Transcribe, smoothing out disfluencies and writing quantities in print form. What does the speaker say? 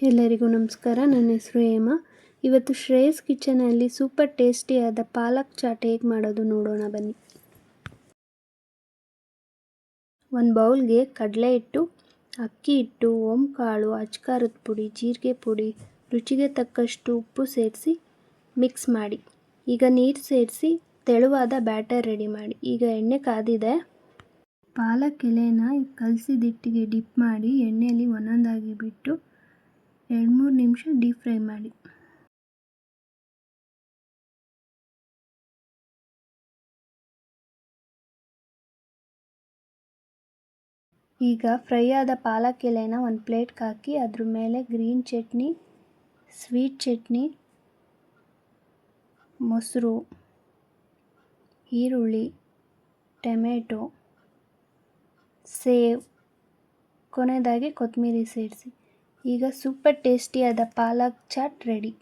ಎಲ್ಲರಿಗೂ ನಮಸ್ಕಾರ. ನನ್ನ ಹೆಸರು ಹೇಮಾ. ಇವತ್ತು ಶ್ರೇಯಸ್ ಕಿಚನಲ್ಲಿ ಸೂಪರ್ ಟೇಸ್ಟಿಯಾದ ಪಾಲಕ್ ಚಾಟ್ ಹೇಗೆ ಮಾಡೋದು ನೋಡೋಣ ಬನ್ನಿ. ಒಂದು ಬೌಲ್ಗೆ ಕಡಲೆ ಹಿಟ್ಟು, ಅಕ್ಕಿ ಹಿಟ್ಟು, ಓಂಕಾಳು, ಅಚ್ಕಾರದ ಪುಡಿ, ಜೀರಿಗೆ ಪುಡಿ, ರುಚಿಗೆ ತಕ್ಕಷ್ಟು ಉಪ್ಪು ಸೇರಿಸಿ ಮಿಕ್ಸ್ ಮಾಡಿ. ಈಗ ನೀರು ಸೇರಿಸಿ ತೆಳುವಾದ ಬ್ಯಾಟರ್ ರೆಡಿ ಮಾಡಿ. ಈಗ ಎಣ್ಣೆ ಕಾದಿದೆ. ಪಾಲಕ್ ಎಲೆನ ಕಲಸಿದ ಹಿಟ್ಟಿಗೆ ಡಿಪ್ ಮಾಡಿ ಎಣ್ಣೆಯಲ್ಲಿ ಒಂದೊಂದಾಗಿ ಬಿಟ್ಟು 2-3 ನಿಮಿಷ ಡೀಪ್ ಫ್ರೈ ಮಾಡಿ. ಈಗ ಫ್ರೈ ಆದ ಪಾಲಕ್ ಎಲೆನ ಒಂದು ಪ್ಲೇಟ್ಗೆ ಹಾಕಿ ಅದ್ರ ಮೇಲೆ ಗ್ರೀನ್ ಚಟ್ನಿ, ಸ್ವೀಟ್ ಚಟ್ನಿ, ಮೊಸರು, ಈರುಳ್ಳಿ, ಟೊಮೆಟೊ, ಸೇವ್, ಕೊನೆಯದಾಗಿ ಕೊತ್ತಂಬರಿ ಸೇರಿಸಿ. ಈಗ ಸೂಪರ್ ಟೇಸ್ಟಿಯಾದ ಪಾಲಕ್ ಚಾಟ್ ರೆಡಿ.